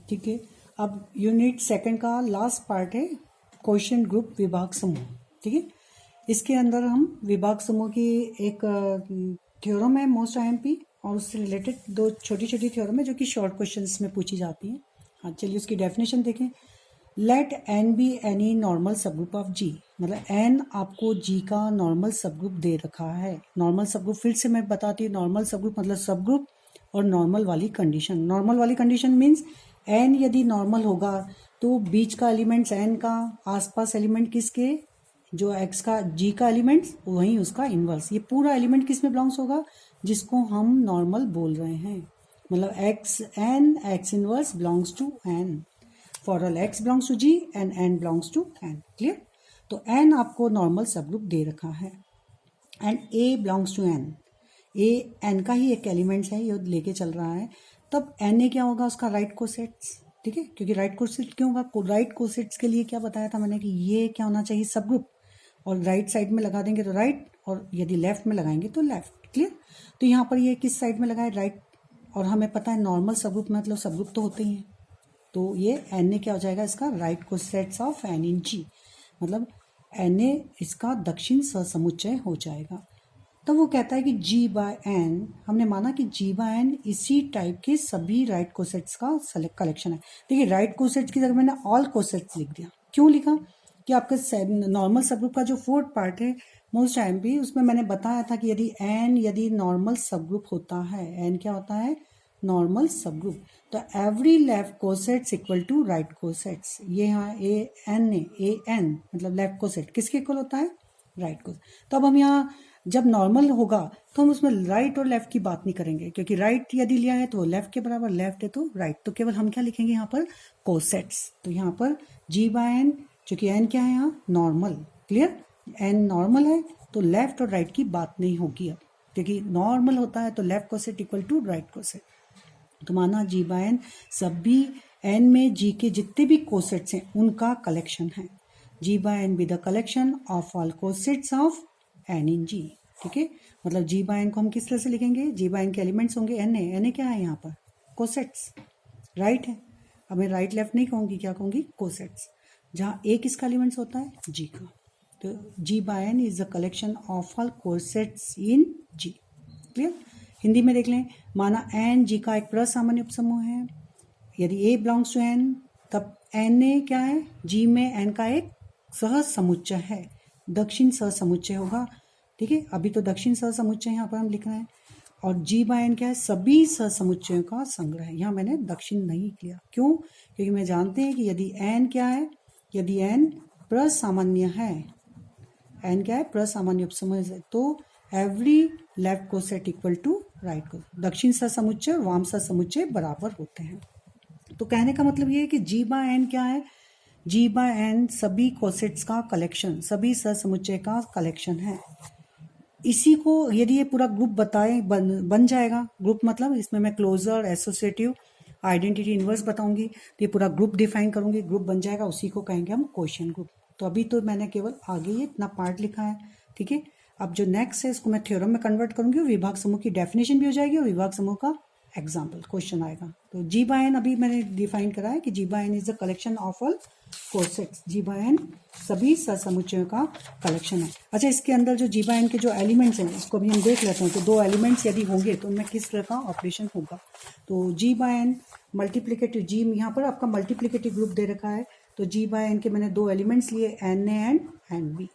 ठीक है। अब यूनिट सेकंड का लास्ट पार्ट है क्वेश्चन ग्रुप विभाग समूह। ठीक है, इसके अंदर हम विभाग समूह की एक थ्योरम है मोस्ट आईएमपी और उससे रिलेटेड दो छोटी छोटी थ्योरम है जो कि शॉर्ट क्वेश्चंस में पूछी जाती हैं। हाँ, चलिए उसकी डेफिनेशन देखें। Let N be any normal subgroup of G, मतलब एन आपको जी का नॉर्मल सब ग्रुप दे रखा है। नॉर्मल सब ग्रुप फिर से मैं बताती हूँ, नॉर्मल सब ग्रुप मतलब सब ग्रुप और नॉर्मल वाली कंडीशन। नॉर्मल वाली कंडीशन मीन्स एन यदि नॉर्मल होगा तो बीच का एलिमेंट्स एन का, आसपास एलिमेंट किसके, जो एक्स का जी का एलिमेंट्स वहीं उसका इनवर्स। ये पूरा एलिमेंट किस में बिलोंग्स होगा, जिसको हम नॉर्मल बोल रहे हैं। मतलब x N x inverse belongs to N. For all x belongs to G and N belongs to N. Clear. तो एन आपको नॉर्मल सब ग्रुप दे रखा है and A belongs to N. A N का ही एक एलिमेंट्स है, ये लेके चल रहा है। तब एन ए क्या होगा, उसका राइट कोसेट्स। ठीक है, क्योंकि राइट कोसेट क्यों होगा, राइट कोसेट्स के लिए क्या बताया था मैंने कि ये क्या होना चाहिए, सब ग्रुप, और राइट साइड में लगा देंगे तो राइट, और यदि लेफ्ट में लगाएंगे तो लेफ्ट। क्लियर। तो यहाँ पर ये किस साइड में लगाए, राइट। और हमें पता है नॉर्मल सब ग्रुप मतलब सब ग्रुप तो होते ही हैं, तो ये एन ए क्या हो जाएगा, इसका right cosets of N in जी, मतलब एन ए इसका दक्षिण सहसमुच्चय हो जाएगा। तो वो कहता है कि जी बाय एन, हमने माना कि जी बाय एन इसी टाइप के सभी राइट कोसेट्स का कलेक्शन है। देखिए राइट कोसेट्स की जगह मैंने ऑल कोसेट्स लिख दिया। क्यों लिखा कि आपका नॉर्मल सब ग्रुप का जो फोर्थ पार्ट है मोस्ट आईएमपी, उसमें मैंने बताया था कि यदि नॉर्मल सब ग्रुप होता है, एन क्या होता है, नॉर्मल सब ग्रुप, तो every left cosets equal to right cosets. ये यहाँ ए एन मतलब लेफ्ट कोसेट किसके इक्वल होता है, राइट कोसेट। तो अब हम यहाँ जब नॉर्मल होगा तो हम उसमें राइट और लेफ्ट की बात नहीं करेंगे, क्योंकि राइट यदि लिया है तो लेफ्ट के बराबर, लेफ्ट है तो राइट, तो केवल हम क्या लिखेंगे यहाँ पर, कोसेट्स। तो यहाँ पर जी बाय एन, चूंकि एन क्या है यहाँ, नॉर्मल। क्लियर, एन नॉर्मल है तो लेफ्ट और राइट की बात नहीं होगी अब, क्योंकि नॉर्मल होता है तो left coset equal to right coset. तो माना जी बाय एन सभी एन में जी के जितने भी कोसेट्स हैं उनका कलेक्शन है। G by N be the collection of all cosets of N in G. ठीक है, मतलब जी बाय एन को हम किस तरह से लिखेंगे, जी बाय एन के एलिमेंट्स होंगे एन ए क्या है यहाँ पर, कोसेट्स, राइट है। अब मैं राइट लेफ्ट नहीं कहूँगी, क्या कहूँगी, कोसेट्स, जहाँ ए किसका एलिमेंट्स होता है, जी का। तो G by N is the collection of all cosets in G. Clear. Hindi में देख लें, माना एन जी का एक प्रसामान्य उपसमूह है। यदि ए बिलोंग्स टू एन तब एन ए क्या है, जी में एन का एक सह समुच्चय है, दक्षिण सह समुच्चय होगा। ठीक है, अभी तो दक्षिण सह समुच्चय यहाँ पर हम लिख रहे हैं, और जी बाय एन क्या है, सभी सह समुच्चयों का संग्रह है। यहाँ मैंने दक्षिण नहीं किया, क्यों, क्योंकि मैं जानते हैं कि यदि एन क्या है, यदि एन प्रसामान्य है, एन क्या है, प्रसामान्य उपसमूह है, तो every left coset equal to right coset, दक्षिण सह समुच्चय और वाम सह समुच्चय बराबर होते हैं। तो कहने का मतलब ये है कि जी बाय एन क्या है, जी बाय एन सभी कोसेट्स का कलेक्शन, सभी सह समुच्चय का कलेक्शन है। इसी को यदि ये पूरा ग्रुप बताए बन जाएगा, ग्रुप मतलब इसमें मैं क्लोजर, एसोसिएटिव, आइडेंटिटी, इनवर्स बताऊंगी, तो ये पूरा ग्रुप डिफाइन करूंगी, ग्रुप बन जाएगा, उसी को कहेंगे हम क्वेश्चन ग्रुप। तो अभी तो मैंने केवल आगे ये इतना पार्ट लिखा है। ठीक है, अब जो नेक्स्ट है इसको मैं थ्योरम में कन्वर्ट करूंगी और विभाग समूह की डेफिनेशन भी हो जाएगी और विभाग समूह का एग्जाम्पल क्वेश्चन आएगा। तो जी बाय एन अभी मैंने डिफाइन करा है कि G by N is the collection of all cosets. G by N सभी सहसमुच्चयों का कलेक्शन है। अच्छा, इसके अंदर जो जी बाय एन के जो एलिमेंट्स हैं इसको भी हम देख लेते हैं। तो दो एलिमेंट्स यदि होंगे तो उनमें किस तरह का ऑपरेशन होगा। तो जी बाय एन मल्टीप्लिकेटिव, जी यहाँ पर आपका मल्टीप्लिकेटिव ग्रुप दे रखा है, तो जी बाय एन के मैंने दो एलिमेंट्स लिए, N A and N B.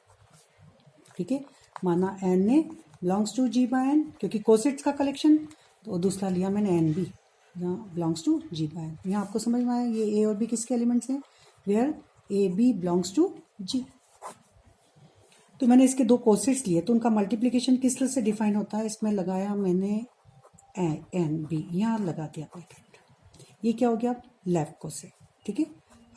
ठीक है, माना N A belongs to G by N क्योंकि कोसेट्स का कलेक्शन, तो दूसरा लिया मैंने एन बी यहाँ belongs to G by N. यहाँ आपको समझ में आया ये ए और बी किसके एलिमेंट्स हैं, where a b belongs to G. तो मैंने इसके दो कोसेट्स लिए, तो उनका मल्टीप्लिकेशन किस तरह से डिफाइन होता है, इसमें लगाया मैंने एन बी, यहाँ लगा दिया ब्रैकेट, ये क्या हो गया, लेफ्ट कोसेट। ठीक है,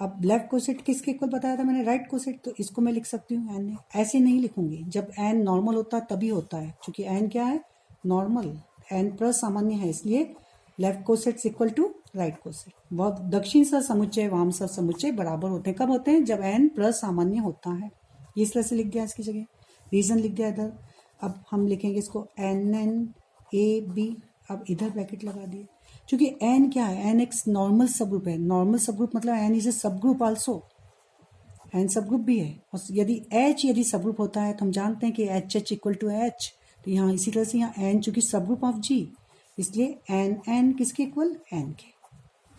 अब लेफ्ट कोसेट किसके इक्वल बताया था मैंने, राइट कोसेट, तो इसको मैं लिख सकती हूँ एन ए। ऐसे नहीं लिखूंगी, जब एन नॉर्मल होता है तभी होता है, क्योंकि एन क्या है, नॉर्मल, एन प्लस सामान्य है, इसलिए left cosets equal to right coset. बहुत दक्षिण सह समुच्चय वाम सह समुच्चय बराबर होते हैं, कब होते हैं, जब एन प्लस सामान्य होता है। ये इस तरह से लिख दिया, इसकी जगह रीजन लिख दिया इधर। अब हम लिखेंगे इसको एन एन ए बी, अब इधर ब्रैकेट लगा दिए, क्योंकि एन क्या है, एन एक नॉर्मल सब ग्रुप है। नॉर्मल सब ग्रुप मतलब एन इज ए सब ग्रुप आल्सो, एन सब ग्रुप भी है। और यदि सब ग्रुप होता है तो हम जानते हैं कि H H equal to H, तो यहाँ इसी तरह से यहाँ एन चूंकि सब ग्रुप ऑफ जी, इसलिए एन एन किसके इक्वल, एन के।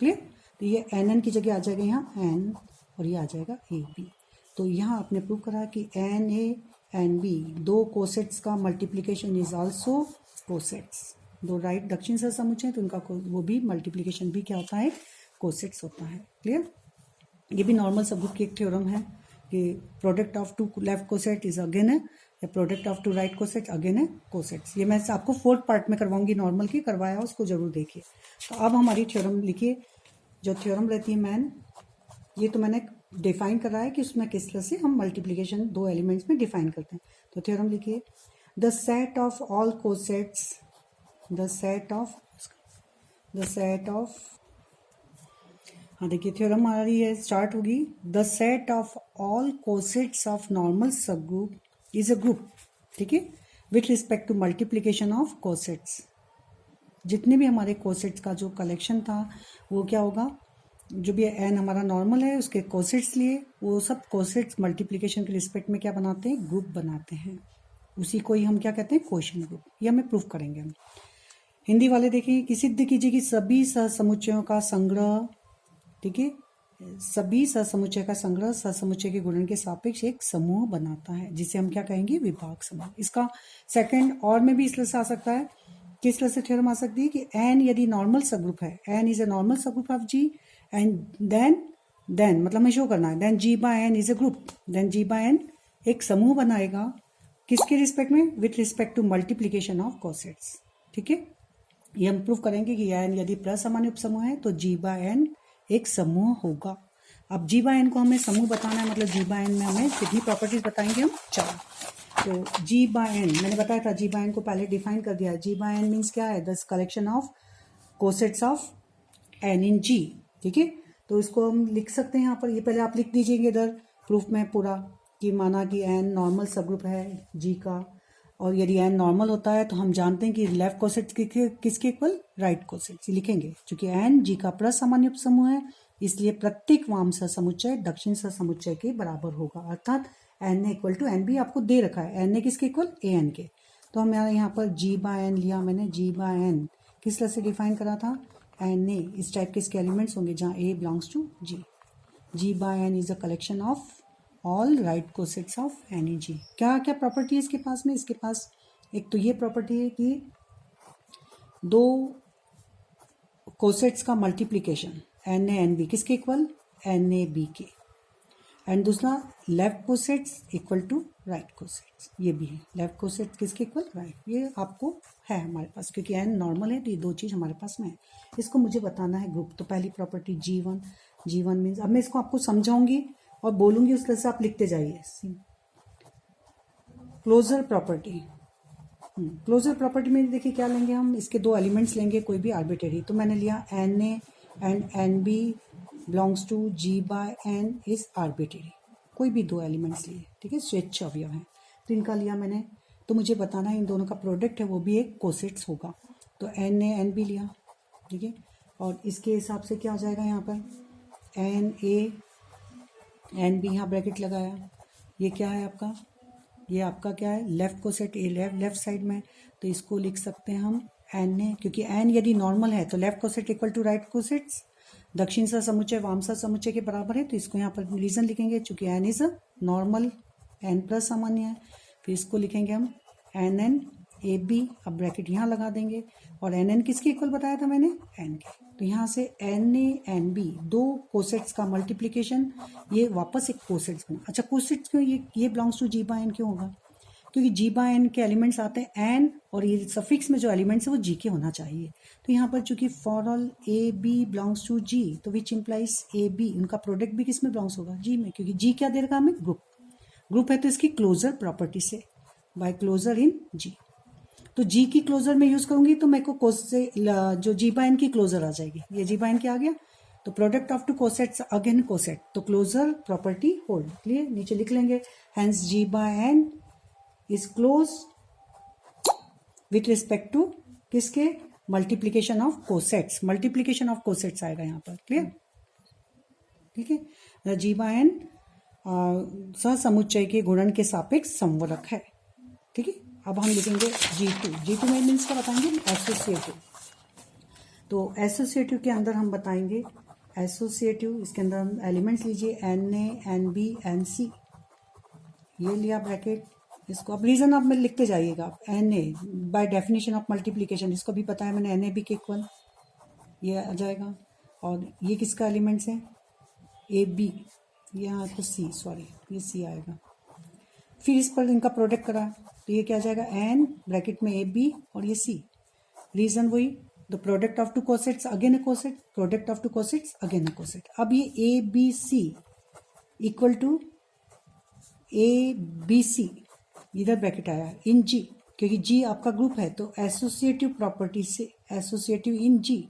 क्लियर? तो ये एन एन की जगह आ जाएगा यहाँ एन, और ये आ जाएगा ए बी। तो यहाँ आपने प्रूव करा कि एन ए एन बी दो कोसेट्स का मल्टीप्लीकेशन इज आल्सो कोसेट्स। दो राइट दक्षिण सह समुच्चय तो उनका वो भी मल्टीप्लीकेशन भी क्या होता है, कोसेट्स होता है। क्लियर? ये भी नॉर्मल सब ग्रुप की एक थ्योरम है कि product of two left coset is again है, product of two right coset again है कोसेट्स। ये मैं आपको 4th पार्ट में करवाऊंगी, नॉर्मल की करवाया उसको जरूर देखिए। तो अब हमारी थ्योरम लिखिए। जो थ्योरम रहती है मैन, ये तो मैंने डिफाइन करा है कि उसमें किस तरह से हम मल्टीप्लीकेशन दो एलिमेंट्स में डिफाइन करते हैं। तो थ्योरम लिखिए, the set of all cosets, the set of हाँ देखिए थ्योरम हमारी है स्टार्ट होगी, the set of all cosets of normal subgroup is a group, ठीक है, with respect to multiplication of cosets. जितने भी हमारे कोसेट्स का जो कलेक्शन था वो क्या होगा, जो भी एन हमारा नॉर्मल है उसके कोसेट्स लिए, वो सब कोसेट्स मल्टीप्लीकेशन के रिस्पेक्ट में क्या बनाते हैं, ग्रुप बनाते हैं। उसी को ही हम क्या कहते हैं, क्वोशिएंट ग्रुप। ये हमें प्रूफ करेंगे हम। हिंदी वाले देखिए कि सिद्ध कीजिए कि सभी सहसमुच्चयों का संग्रह, ठीक है, सभी सहसमुच्चय का संग्रह सहसमुच्चय के गुणन के सापेक्ष एक समूह बनाता है, जिसे हम क्या कहेंगे, विभाग समूह। इसका सेकंड और में भी इस तरह से आ सकता है, किस तरह से थ्योरम आ सकती है कि एन यदि नॉर्मल सब ग्रुप है, N is a normal subgroup of G, and then मतलब हमें शो करना है, then G by N is a group, then G by N एक समूह बनाएगा किसके रिस्पेक्ट में, with respect to multiplication of cosets. ठीक है, ये हम प्रूव करेंगे कि एन यदि प्रसामान्य उपसमूह है तो जी बाय एन एक समूह होगा। अब जी बाय एन को हमें समूह बताना है, मतलब जी बाय एन में हमें कितनी प्रॉपर्टीज बताएंगे हम, 4। तो जी बाय एन मैंने बताया था, जी बाय एन को पहले डिफाइन कर दिया है। जी बाय एन मीन्स क्या है, the collection of cosets of N in G. ठीक है, तो इसको हम लिख सकते हैं यहाँ पर, ये पहले आप लिख दीजिएंगे इधर प्रूफ में पूरा, कि माना कि एन नॉर्मल सब ग्रुप है जी का, और यदि एन नॉर्मल होता है तो हम जानते हैं कि लेफ्ट कोसेट्स किसके इक्वल, राइट कोसेट्स लिखेंगे। चूंकि एन जी का प्रसामान्य उपसमूह है, इसलिए प्रत्येक वाम समुच्चय दक्षिण समुच्चय के बराबर होगा, अर्थात N A equal to N B आपको दे रखा है, एन ए किसके इक्वल, ए एन के। तो हम यहाँ पर जी बाय एन लिया मैंने, जी बाय एन किस तरह से डिफाइन करा था, एन ए इस टाइप के इसके एलिमेंट्स होंगे जहाँ a belongs to G. G by N is a collection of all right cosets of N in G. क्या क्या प्रॉपर्टी है इसके पास में, इसके पास एक तो ये प्रॉपर्टी है कि दो कोसेट्स का multiplication N A N B किसके इक्वल, एन ए बी के, एंड दूसरा left cosets equal to right cosets, ये भी है, लेफ्ट कोसेट्स किसके इक्वल, राइट। ये आपको है हमारे पास, क्योंकि एन नॉर्मल है तो ये दो चीज़ हमारे पास में है। इसको मुझे बताना है ग्रुप। तो पहली प्रॉपर्टी जी1, जी1 मीन्स, अब मैं इसको आपको समझाऊंगी और बोलूंगी, उस तरह से आप लिखते जाइए। क्लोजर प्रॉपर्टी, क्लोजर प्रॉपर्टी में देखिए क्या लेंगे हम, इसके दो एलिमेंट्स लेंगे कोई भी आर्बिट्रेरी। तो मैंने लिया N A and N B belongs to G by N is arbitrary, कोई भी दो एलिमेंट्स लिए, ठीक है, स्वेच्छ अवयव है, तो इनका लिया मैंने। तो मुझे बताना है इन दोनों का प्रोडक्ट है वो भी एक कोसेट्स होगा। तो एन ए एन बी लिया, ठीक है, और इसके हिसाब से क्या आ जाएगा यहाँ पर, एन ए एन बी, यहाँ ब्रैकेट लगाया, ये क्या है आपका, ये आपका क्या है, लेफ्ट कोसेट, ए लेफ्ट साइड में, तो इसको लिख सकते हैं हम एन ए, क्योंकि एन यदि नॉर्मल है तो left coset equal to right cosets, दक्षिण सा समुच्चय वाम सा समुच्चय के बराबर है, तो इसको यहाँ पर रीजन लिखेंगे, चूंकि N is a normal, N प्लस सामान्य है। फिर इसको लिखेंगे हम एन एन ए बी, अब ब्रैकेट यहाँ लगा देंगे, और एन एन किसके इक्वल बताया था मैंने, एन के। तो यहाँ से एन ए एन बी दो कोसेट्स का मल्टीप्लीकेशन, ये वापस एक कोसेट्स बना। अच्छा, कोसेट्स क्यों, ये belongs to G by N क्यों होगा, क्योंकि जी बाय एन के एलिमेंट्स आते हैं एन, और ये सफिक्स में जो एलिमेंट्स है वो जी के होना चाहिए। तो यहाँ पर चूंकि for all a b belongs to G, तो विच इम्प्लाइज ए बी, उनका प्रोडक्ट भी किस में बिलोंग्स होगा, जी में, क्योंकि जी क्या दे रखा हमें, ग्रुप है, तो इसकी क्लोजर प्रॉपर्टी से, बाय क्लोजर इन जी। तो जी की क्लोजर में यूज करूंगी तो मेरे को कोस से जो जी बाय एन की क्लोजर आ जाएगी, ये जी बाय एन क्या आ गया, तो product of two cosets again coset, तो क्लोजर प्रॉपर्टी होल्ड। क्लियर, नीचे लिख लेंगे, hence G by N is close with respect to किसके, multiplication of cosets, multiplication of cosets आएगा यहाँ पर, क्लियर? ठीक है, जी बाय एन सहसमुच्चय के गुणन के सापेक्ष संवरक है। ठीक है, अब हम लिखेंगे G2। G2 में मीन्स क्या बताएंगे? एसोसिएटिव। तो एसोसिएटिव के अंदर हम बताएंगे एसोसिएटिव, इसके अंदर हम एलिमेंट्स लीजिए Na, Nb, Nc, ये लिया ब्रैकेट, इसको अब रीजन आप में लिखते जाइएगा आप। Na by definition of multiplication, इसको भी पता है मैंने, NAB के इक्वल ये आ जाएगा। और ये किसका एलिमेंट्स है? AB, यहाँ तो C, सॉरी ये C आएगा। फिर इस पर इनका प्रोडक्ट करा तो ये क्या आ जाएगा? N ब्रैकेट में AB और ये C। रीजन वही, the product of two cosets again a coset, product of two cosets again a coset. अब ये ABC इक्वल टू ABC, इधर ब्रैकेट आया इन G, क्योंकि G आपका ग्रुप है तो एसोसिएटिव प्रॉपर्टी से एसोसिएटिव इन G।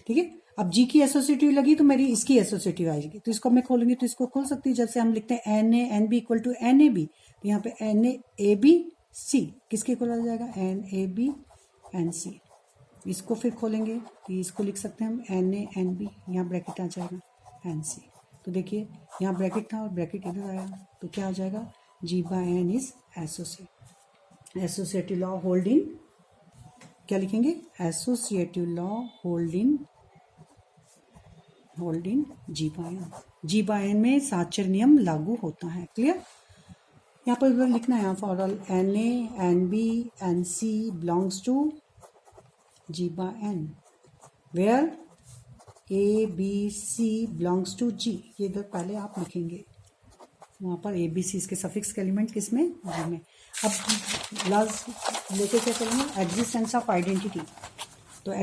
ठीक है, अब G की एसोसिएटिव लगी तो मेरी इसकी एसोसिएटिव आएगी, तो इसको मैं खोलूंगी तो इसको खोल सकती है। जैसे हम लिखते हैं Na NB equal to NAB, तो यहाँ पे NABC किसके इक्वल आ जाएगा? NAB NC। इसको फिर खोलेंगे तो इसको लिख सकते हैं हम Na NB, यहाँ ब्रैकेट आ जाएगा NC। तो देखिए यहाँ ब्रैकेट था और ब्रैकेट इधर आया, तो क्या आ जाएगा? G by N is associate. Associative law hold in, क्या लिखेंगे? Associative law hold in G by N। G by N में साचर नियम लागू होता है, क्लियर? यहाँ पर लिखना है for all Na Nb Nc belongs to G by N, where ABC belongs to G। ये इधर पहले आप लिखेंगे, वहाँ पर ABC इसके सफिक्स के एलिमेंट किसमें? G में। अब लास्ट लेके क्या करेंगे? Existence of identity. तो